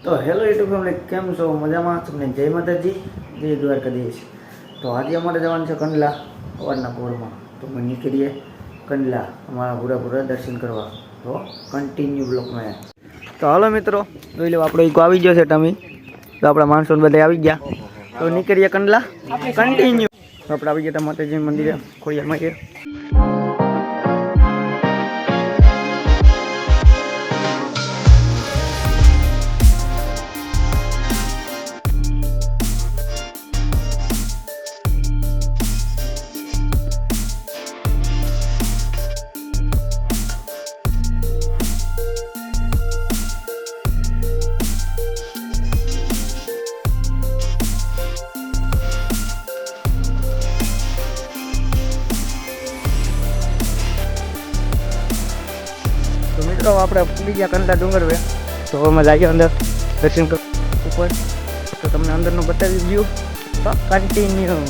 તો hello YouTube family, કેમ છો? મજામાં? તમને જય માતાજી, જય દ્વારકાધીશ. તો આજે અમારે જવાનું છે કંડલા સવારના પોરમાં. તો અમે નીકળીએ કંડલા અમારા પૂરા દર્શન કરવા. તો કન્ટિન્યુ બ્લોકમાં. તો હાલો મિત્રો, જોઈ લો આપણો ઈકો આવી ગયો છે ટમી. તો આપણા માણસો બધા આવી ગયા. તો નીકળીએ કંડલા કન્ટિન્યુ. આપણે આવી ગયા માતાજી મંદિરે ખોડિયારમાં છે. તો મિત્રો આપણે પૂરી ગયા કંડલા ડુંગરવે. તો અમે જઈએ અંદર દર્શન ઉપર. તો તમને અંદરનું બતાવી વ્યૂ. તો કન્ટિન્યુ.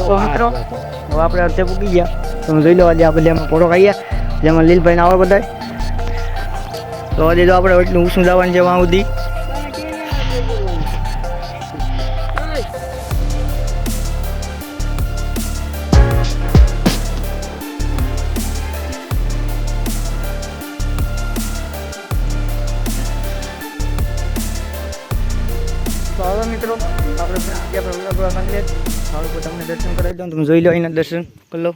તો મિત્રો હવે આપણે અડધે પૂકી ગયા. તમે જોઈ લો આજે આ બધા અમે પોળો ખાઈએ જેમાં લીલભાઈ ને આવે બધા. તો આજે જો આપણે એટલું ઊંચું જવાનું છે વાં સુધી. તો હવે મિત્રો આપણે તમને દર્શન કરાવી દઉં. તમે જોઈ લો અહીંના દર્શન કરી લો.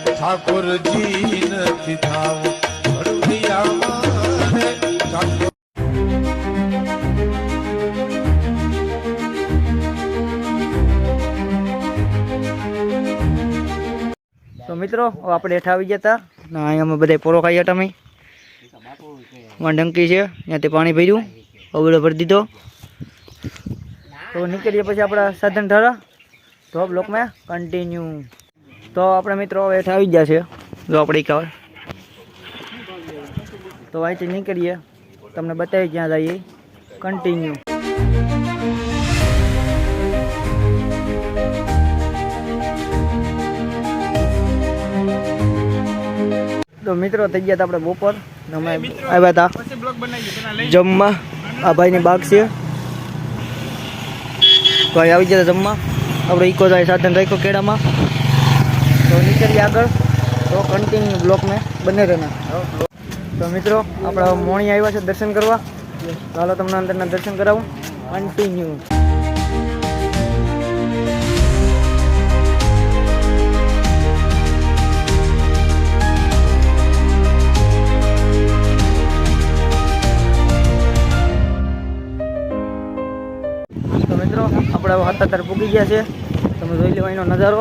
ઠાકોરજી નથી થાવું તો મિત્રો આપણે હેઠા આવી ગયા હતા. અહીંયા અમે બધા પોળો ખાઈ હતા. અમે ડંકી છે ત્યાંથી પાણી ભર્યું, અવળો ભરી દીધો. તો નીકળીએ પછી આપણા સાધન ઠારા. તો બ્લોકમાં કન્ટિન્યુ. તો આપણે મિત્રો હેઠા આવી ગયા છે. જો આપણે ખબર તો અહીંથી નીકળીએ, તમને બતાવી ક્યાં જઈએ. કન્ટિન્યુ. તો મિત્રો થઈ ગયા હતા આપણે બપોર. અમે આવ્યા હતા જમવા. આ ભાઈની બાગ છે તો અહીં આવી ગયા જમવા. આપણે ઇકો જાય સાધન રાખ્યો કેળામાં. તો નીકળીએ આગળ. તો કન્ટિન્યુ બ્લોક મેં બને રહેના. તો મિત્રો આપણે મોણી આવ્યા છે દર્શન કરવા. ચાલો તમને અંદરના દર્શન કરાવું. કન્ટિન્યુ. તો મિત્રો આપણે અત્યારે પૂગી ગયા છે. તમે જોઈ લો એનો નજારો.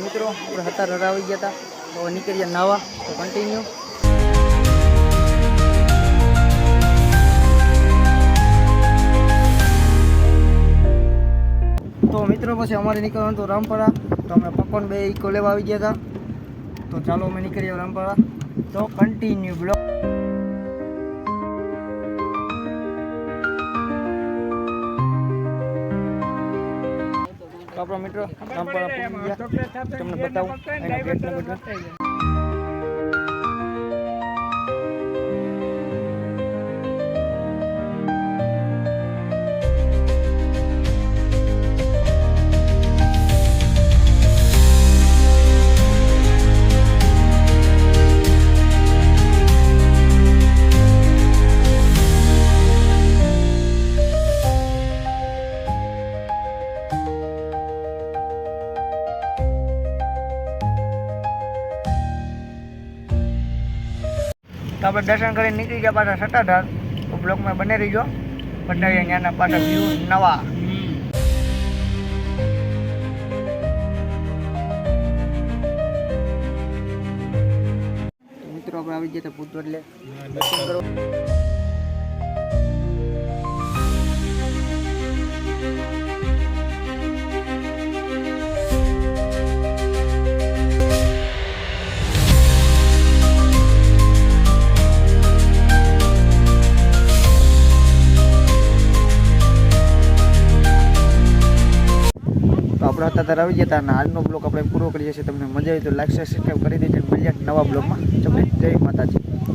મિત્રો આપણે અત્યારે આવી ગયા હતા. તો નીકળ્યા નાવા. તો કન્ટિન્યુ. તો મિત્રો પછી અમારે નીકળવાનું હતું રામપરા. તો અમે પકોન બે ઇકો લેવા આવી ગયા હતા. તો ચાલો અમે નીકળીએ રામપરા. તો કન્ટિન્યુ બ્લોક. તો આપણો મિત્રો રામપરા પહોંચી ગયા. તમને બતાવું એના ગેટને બધું. તો આપણે દર્શન કરીને નીકળી ગયા પાછા સત્તાધાર. તો બ્લોકમાં બને રહીજો, બતાવીએ ત્યાંના પાછા વ્યૂ નવા. મિત્રો આપણે આવી ગયા ભૂત એટલે દર્શન કરો. તો આપણે અત્યારે આવી ગયા હતા અને આજનો બ્લોગ આપણે પૂરો કરીએ છીએ. તમને મજા આવી તો લાઈક શેર સબસ્ક્રાઈબ કરી દેજો. મળીએ નવા બ્લોગમાં. તમને જય માતાજી.